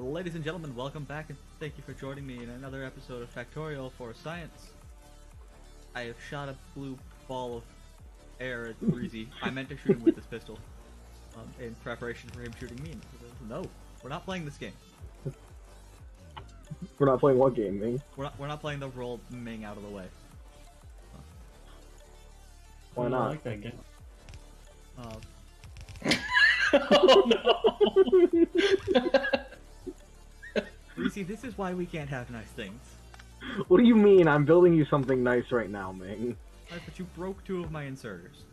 Ladies and gentlemen, welcome back and thank you for joining me in another episode of Factorio for Science. I have shot a blue ball of air at Rezy. I meant to shoot him with this pistol in preparation for him shooting me. No, we're not playing this game. We're not playing what game, Ming? We're not playing the roll Ming out of the way. Why not? I like that game. Oh no! Rezy, this is why we can't have nice things. What do you mean? I'm building you something nice right now, Ming. Right, but you broke two of my inserters.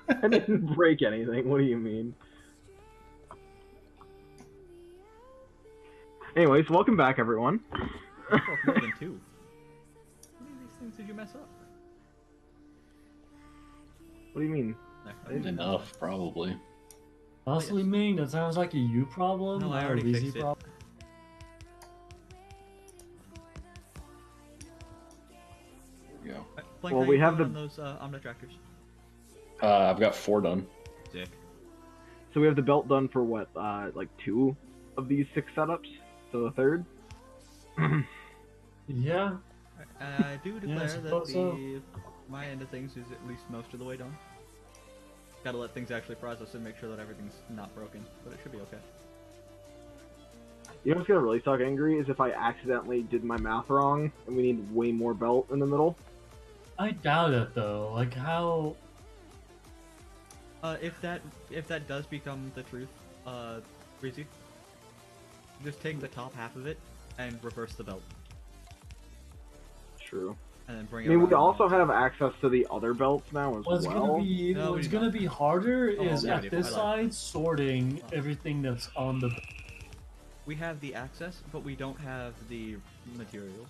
I didn't break anything. What do you mean? Anyways, welcome back, everyone. You broke more than two. How many of these things did you mess up? What do you mean? No, Enough, probably. Honestly, Ming, that sounds like a you problem. No, I not a already Rezy fixed it. problem. There we go. Blank, Well, how we you have doing the- on those Omnitractors. I've got 4 done. Sick. So we have the belt done for what, like 2 of these 6 setups? So the third? Yeah. I do declare that suppose so. my end of things is at least most of the way done. Gotta let things actually process and make sure that everything's not broken, but it should be okay. You know what's gonna really suck, Angry, is if I accidentally did my math wrong and we need way more belt in the middle. I doubt it though. Like how? If that does become the truth, Rezy, just take the top half of it and reverse the belt, True. and then bring I it. mean, we around. also have access to the other belts now as What's well. gonna be No, we what's do gonna not. be harder is yeah, at we do. this I like side sorting everything that's on the. We have the access, but we don't have the materials.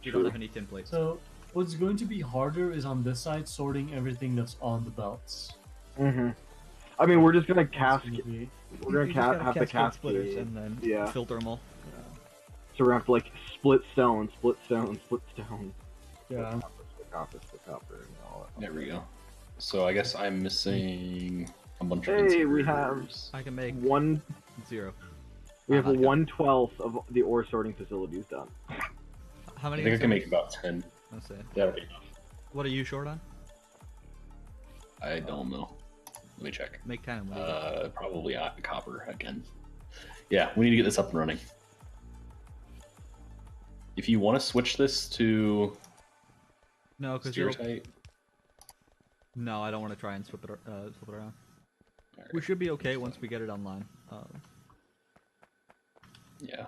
We True. don't have any tin plates. So what's going to be harder is on this side sorting everything that's on the belts. Mm-hmm. I mean, we're just gonna That's cast. gonna be- We're You gonna just gotta have the cascade splitters cascade. and then Yeah. filter them all. So we're gonna have to like split stone, split stone, split stone. Yeah. Split copper, split copper, and all that. There we go. So I guess I'm missing a bunch of Hey, we have- inserters. I can make 0. 0. We have I like it. 1/12 of the ore sorting facilities done. How I many? think I can make inserters? about 10. Let's see. That'll be enough. What are you short on? I don't know. Let me check. Make 10. What do you got? Probably copper again. Yeah, we need to get this up and running. If you want to switch this to No, because stereotype, no, I don't want to try and flip it around. Alright. We should be okay once we get it online. Yeah.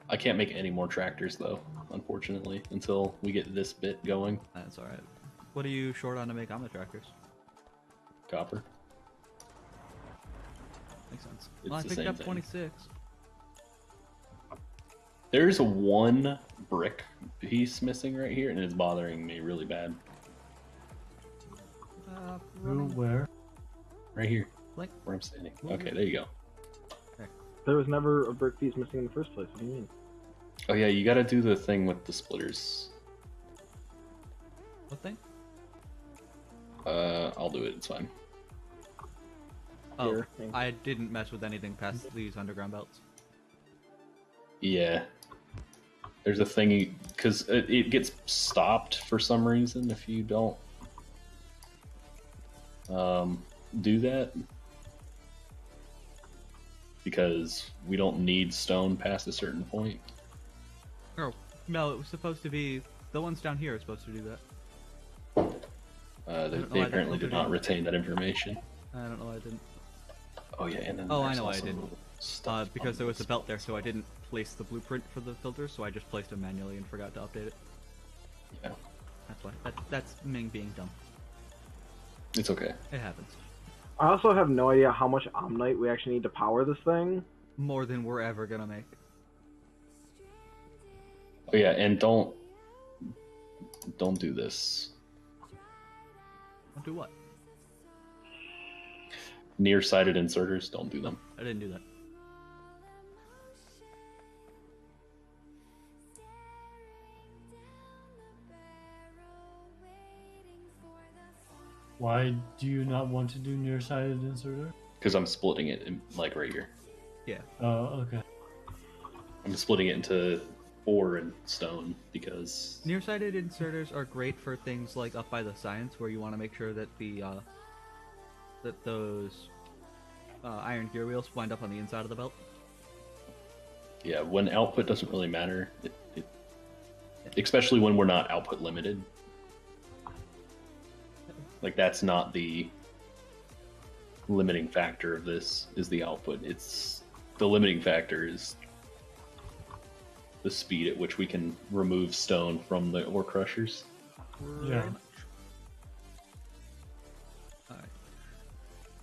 I can't make any more tractors though, unfortunately, until we get this bit going. That's all right. What are you short on to make Omnitractors? Copper. Makes sense. It's Well, I the picked same up thing. 26. There's one brick piece missing right here, and it's bothering me really bad. Who, where? Right here, Like, where I'm standing. Okay, there you go. There was never a brick piece missing in the first place. What do you mean? Oh yeah, you gotta do the thing with the splitters. what thing? I'll do it, it's fine. Oh, Here, thank you. I didn't mess with anything past these underground belts. Yeah. There's a thing, because it gets stopped for some reason if you don't do that. Because we don't need stone past a certain point. Oh, no, it was supposed to be... The ones down here are supposed to do that. They, don't know they why apparently they did not retain that information. I don't know why I didn't. Oh yeah, and then Oh, I there's know why I also didn't. stuff Because on there was a this. belt there, so I didn't place the blueprint for the filter, so I just placed them manually and forgot to update it. Yeah, That's why. That's Ming being dumb. it's okay. It happens. I also have no idea how much Omnite we actually need to power this thing. More than we're ever gonna make. Oh yeah, and don't do this. I'll do what? Nearsighted inserters, don't do them. I didn't do that. Why do you not want to do nearsighted inserter? Because I'm splitting it in, like right here. Yeah. Oh, okay. I'm splitting it into ore and stone because Nearsighted inserters are great for things like up by the science, where you want to make sure that those iron gear wheels wind up on the inside of the belt. yeah, when output doesn't really matter, especially when we're not output limited. Like that's not the limiting factor of this is the output. It's the limiting factor is the speed at which we can remove stone from the ore crushers. Yeah. Pretty much. Alright.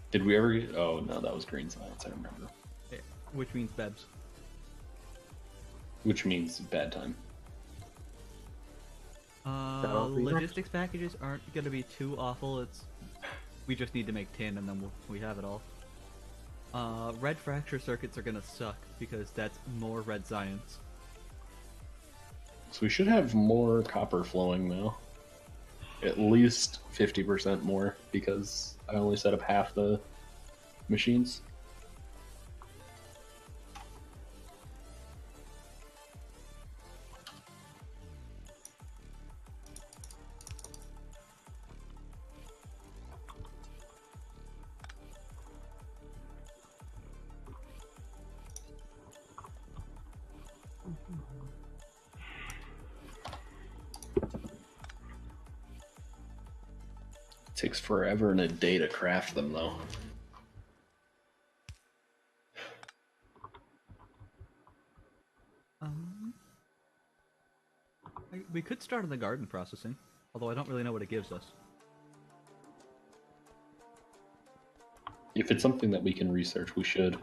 Did we ever get... Oh, no, that was green science, I remember. Yeah. Which means Bebs. Which means bad time. Logistics packages aren't going to be too awful. We just need to make tin and then we have it all. Red fracture circuits are going to suck because that's more red science. So we should have more copper flowing now. At least 50% more because I only set up half the machines. Takes forever and a day to craft them, though. We could start on the garden processing, although I don't really know what it gives us. If it's something that we can research, we should.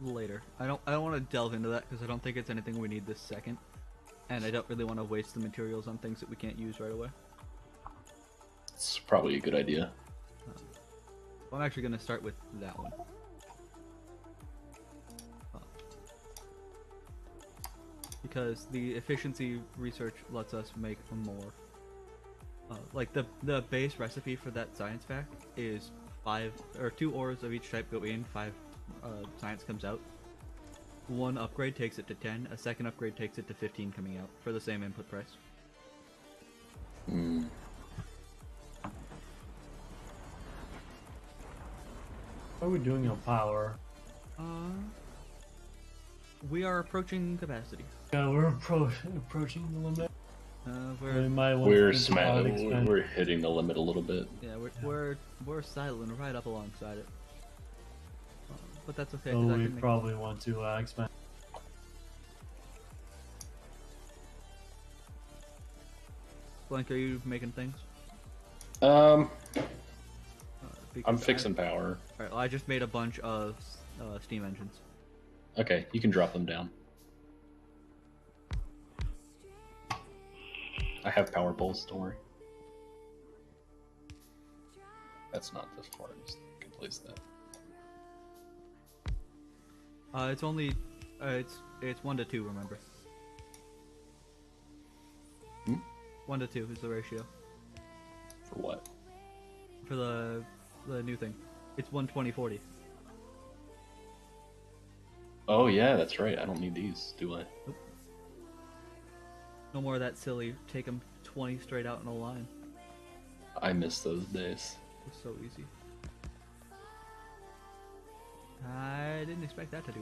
Later. I don't want to delve into that because I don't think it's anything we need this second, and I don't really want to waste the materials on things that we can't use right away. It's probably a good idea. I'm actually going to start with that one. Because the efficiency research lets us make more. Like the base recipe for that science fact is 2 ores of each type go in, 5 science comes out. One upgrade takes it to 10, a second upgrade takes it to 15 coming out for the same input price. Mm. How are we doing on power? We are approaching capacity. Yeah, we're approaching the limit. We might want We're to think about expanding. we're hitting the limit a little bit. Yeah, we're sidling right up alongside it. But that's okay. So 'cause I we can make... probably want to expand. Blank, are you making things? I'm Because fixing power. Alright, well, I just made a bunch of steam engines. Okay, you can drop them down. I have power poles, don't worry. That's not the farthest. I can place that. It's only it's 1 to 2. Remember, 1 to 2 is the ratio For what? for the new thing. It's 120/40. Oh yeah, that's right. I don't need these, do I? Nope. No more of that silly. Take them 20 straight out in a line. I miss those days. It's so easy. I didn't expect that to do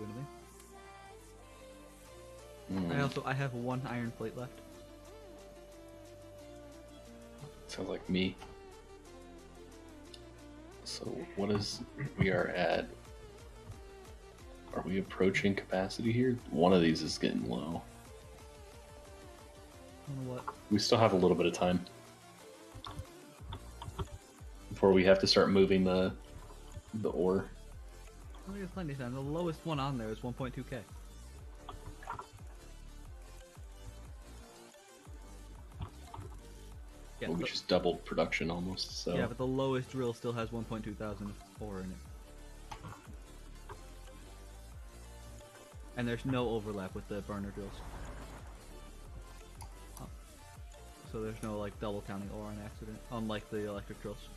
anything. I have 1 iron plate left. Sounds like me. So what is we are at? Are we approaching capacity here? One of these is getting low. I don't know what. We still have a little bit of time before we have to start moving the ore. I think it's plenty of time. The lowest one on there is 1.2k. Yeah, Well, we just doubled production almost. So yeah, but the lowest drill still has 1.2 thousand ore in it. And there's no overlap with the burner drills. Oh. So there's no like double counting ore on accident, unlike the electric drills.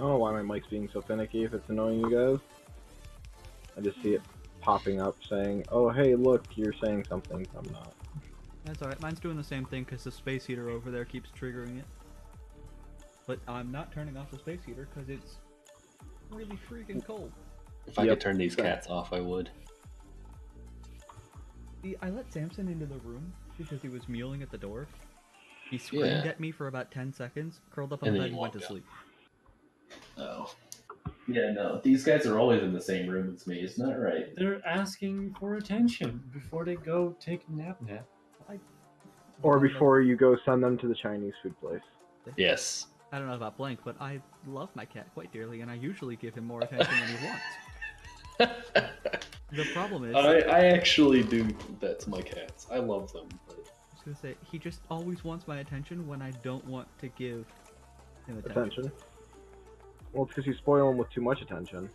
don't know why my mic's being so finicky if it's annoying you guys. I just see it popping up saying, oh hey look, you're saying something. I'm not. That's alright, mine's doing the same thing because the space heater over there keeps triggering it. But I'm not turning off the space heater because it's really freaking cold. If I could turn these cats off, I would. I let Samson into the room because he was mewling at the door. He screamed at me for about 10 seconds, curled up on the bed and went to sleep. Oh. Yeah, no. These guys are always in the same room as me, isn't that right? They're asking for attention before they go take a nap. Or before you go send them to the Chinese food place. Yes. I don't know about Blank, but I love my cat quite dearly, and I usually give him more attention than he wants. The problem is... I actually do that to my cats. I love them. But... I was gonna say, he just always wants my attention when I don't want to give him attention. Well, it's because you spoil him with too much attention.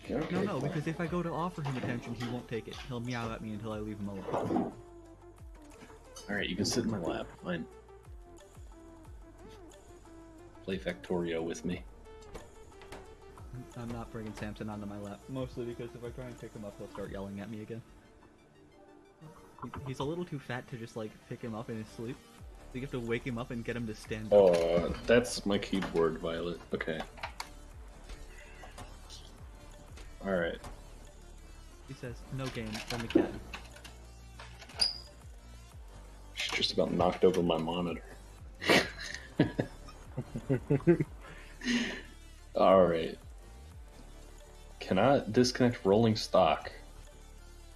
Okay, No, because if I go to offer him attention, he won't take it. He'll meow at me until I leave him alone. Alright, you can sit in my lap. Fine. Play Factorio with me. I'm not bringing Samson onto my lap, mostly because if I try and pick him up, he'll start yelling at me again. He's a little too fat to just, like, pick him up in his sleep. So you have to wake him up and get him to stand up. Oh, that's my keyboard, Violet. Okay. Alright. He says, no game, then the cat. She just about knocked over my monitor. Alright. Cannot disconnect rolling stock.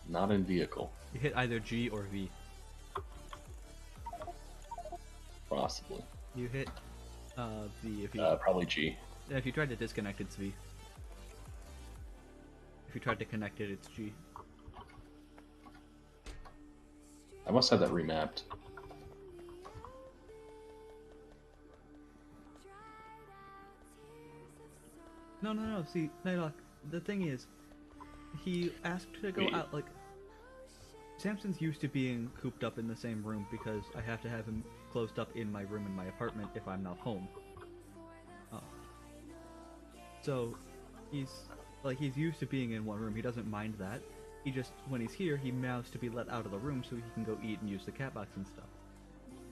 Not in vehicle. You hit either G or V. Possibly. You hit V if you... probably G. Yeah, if you tried to disconnect, it's V. If you tried to connect it, it's G. I must have that remapped. No, see, Nighthawk, the thing is, he asked to go out, like... Samson's used to being cooped up in the same room because I have to have him closed up in my room in my apartment if I'm not home. So, he's used to being in one room, he doesn't mind that. He just, when he's here, he meows to be let out of the room so he can go eat and use the cat box and stuff.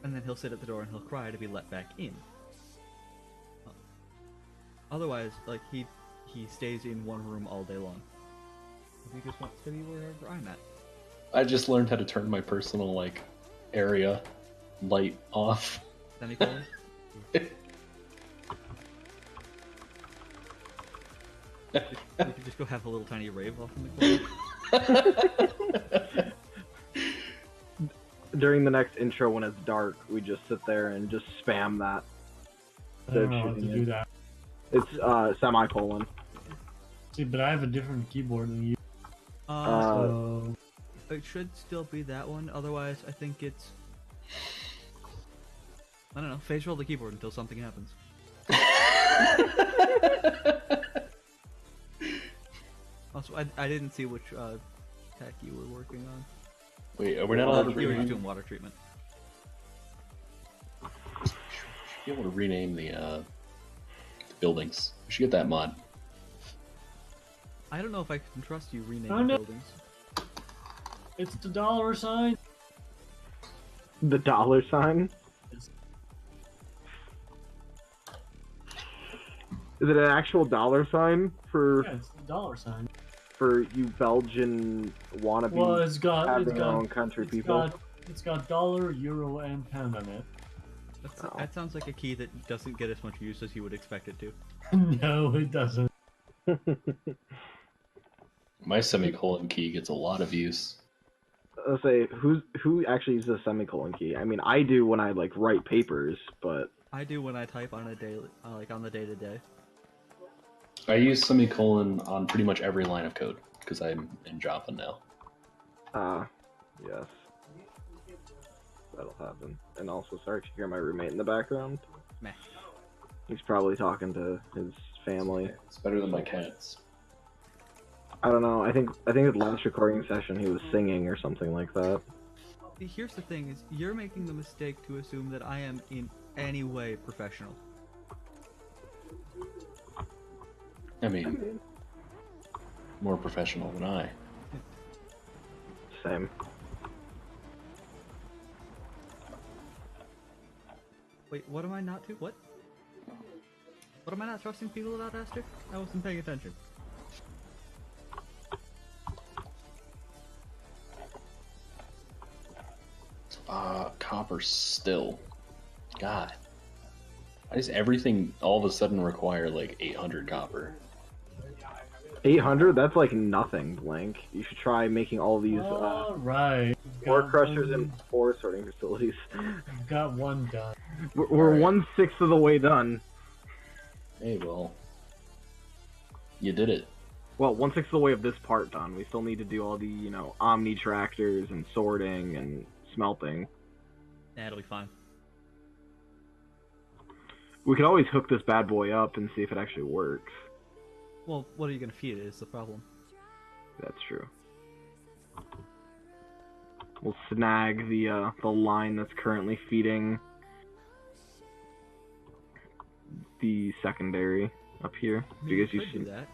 And then he'll sit at the door and he'll cry to be let back in. Otherwise, like, he stays in one room all day long. He just wants to be wherever I'm at. I just learned how to turn my personal, like, area light off. Semicolon? You could just go have a little tiny rave off in the corner. During the next intro when it's dark, we just sit there and just spam that. I don't know how to do that. It's semicolon. See, but I have a different keyboard than you. So... It should still be that one, otherwise I think it's... I don't know, phase roll the keyboard until something happens. Also, I didn't see which tech you were working on. Wait, we're not allowed to You were rename? doing water treatment. Should be able to rename the buildings. We should get that mod. I don't know if I can trust you renaming Oh, no. buildings. It's the dollar sign. The dollar sign? Is it an actual dollar sign for Yeah, it's the dollar sign. for you Belgian wannabe Well, it's got having your own country people? It's got dollar, euro, and pound on it. That sounds like a key that doesn't get as much use as you would expect it to. No, it doesn't. My semicolon key gets a lot of use. I'll say who actually uses a semicolon key? I mean, I do when I like write papers, but I do when I type on a daily, like on the day-to-day. I use semicolon on pretty much every line of code because I'm in Java now. Yes. That'll happen. And also, sorry to hear my roommate in the background. Meh. He's probably talking to his family. It's better than my cats. I don't know. I think at last recording session he was singing or something like that. Here's the thing: is you're making the mistake to assume that I am in any way professional. I mean, more professional than I. Same. Wait, what am I not to? What? What am I not trusting people about, Esther? I wasn't paying attention. Copper still. God. Why does everything all of a sudden require like 800 copper? 800? That's like nothing, Blank. You should try making all these Alright. ore crushers and ore sorting facilities. We've got one done. We're 1/6 of the way done. Hey, well, you did it. Well, 1/6 of the way of this part done. We still need to do all the, you know, Omni tractors and sorting and smelting. Yeah, it'll be fine. We could always hook this bad boy up and see if it actually works. Well, what are you gonna feed it is the problem. That's true. We'll snag the line that's currently feeding the secondary up here. Because you could do that.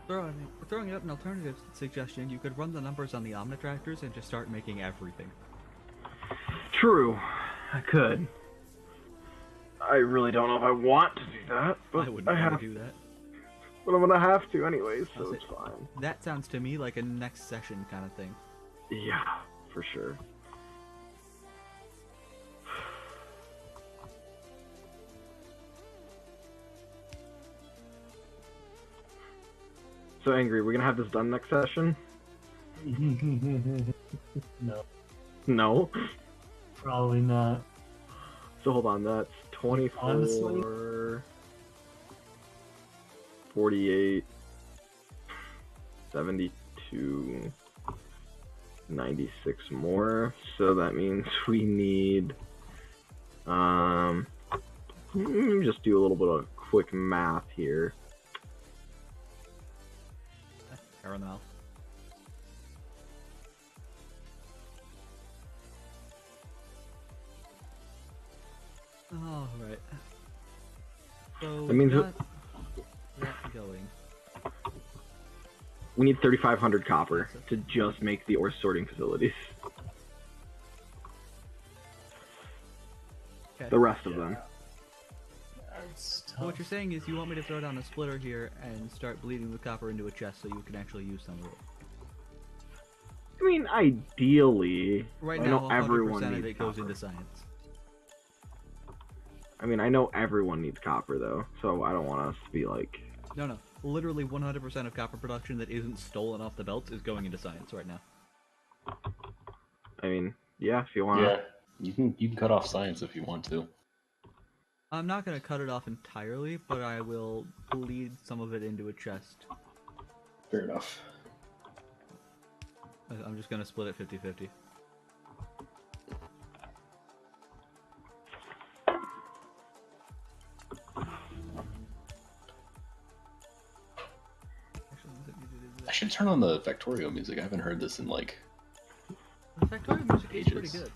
Throwing out an alternative suggestion, you could run the numbers on the Omnitractors and just start making everything. True, I could. I really don't know if I want to do that, but I wouldn't want to do that. But I'm gonna have to anyways, so it's fine. That sounds to me like a next session kind of thing. Yeah, for sure. So Angry, we're gonna have this done next session? No. No? Probably not. So hold on, that's 24, Honestly? 48, 72, 96 more. So that means we need, let me just do a little bit of quick math here. Hair in the mouth. Alright. So That means that going. we need 3,500 copper to just make the ore sorting facilities. Okay. The rest of them. That's tough. So what you're saying is you want me to throw down a splitter here and start bleeding the copper into a chest so you can actually use some of it. I mean, ideally, Right I now, know 100% everyone of needs it goes copper. into science. I mean, I know everyone needs copper though, so I don't want us to be like. No. Literally 100% of copper production that isn't stolen off the belts is going into science right now. I mean, yeah, if you want. Yeah, you can cut off science if you want to. I'm not going to cut it off entirely, but I will bleed some of it into a chest. Fair enough. I'm just going to split it 50-50. I should turn on the Factorio music. I haven't heard this in like The Factorio music is pretty ages. good.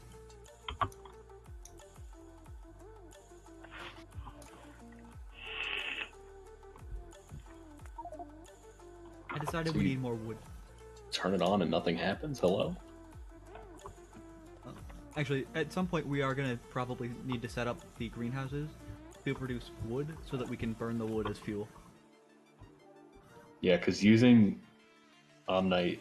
I decided we need more wood. Turn it on and nothing happens. Hello? Actually, at some point we are going to probably need to set up the greenhouses to produce wood so that we can burn the wood as fuel. Yeah, because using Omnite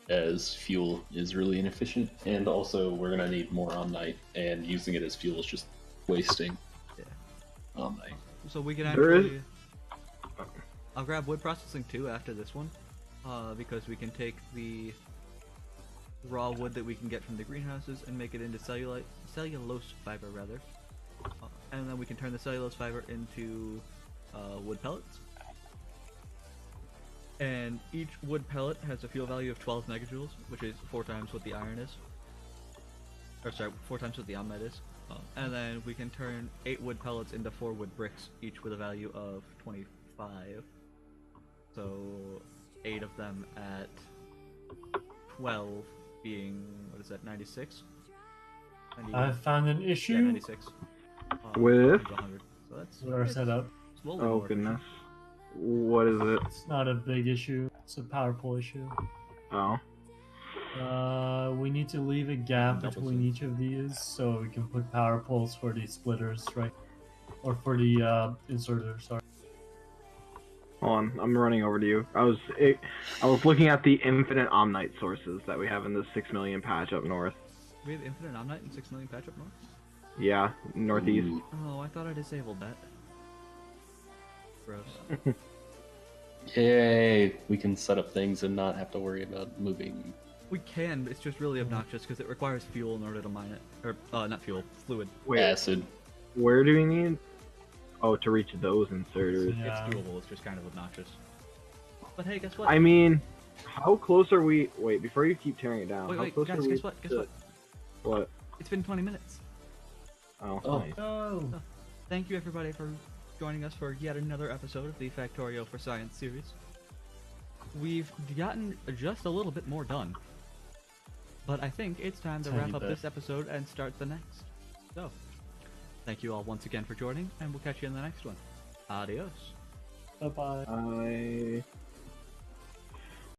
as fuel is really inefficient, and also we're gonna need more Omnite, and using it as fuel is just wasting Omnite. So we can There is- actually... I'll grab wood processing too after this one, because we can take the raw wood that we can get from the greenhouses and make it into cellulose fiber rather, and then we can turn the cellulose fiber into wood pellets. And each wood pellet has a fuel value of 12 megajoules, which is 4 times what the iron is. Or sorry, 4 times what the Omnite is. And then we can turn 8 wood pellets into 4 wood bricks, each with a value of 25. So 8 of them at 12 being, what is that, 96? I found an Yeah, issue 96. With? 100. So that's with our setup. slowly Oh more goodness. What is it? It's not a big issue. It's a power pull issue. Oh. We need to leave a gap Double between sync. each of these so we can put power pulls for the splitters, right? Or for the inserters, sorry. Hold on, I'm running over to you. I was looking at the infinite Omnite sources that we have in the 6 million patch up north. We have infinite Omnite and 6 million patch up north? Yeah, northeast. Ooh. Oh, I thought I disabled that. Gross. Yay! We can set up things and not have to worry about moving. We can, but it's just really obnoxious because it requires fuel in order to mine it. Or, not fuel, fluid. Wait, Acid. where do we need? Oh, to reach those inserters. Yeah. It's doable, it's just kind of obnoxious. But hey, guess what? I mean, how close are we? Wait, before you keep tearing it down. Wait, how wait, close guys, are we guess what? Guess to- what? What? It's been 20 minutes. Oh, Oh. nice. Oh, Thank you everybody for joining us for yet another episode of the Factorio for Science series. We've gotten just a little bit more done. But I think it's time to Tiny wrap up bit. this episode and start the next. So, thank you all once again for joining, and we'll catch you in the next one. Adios. bye-bye. I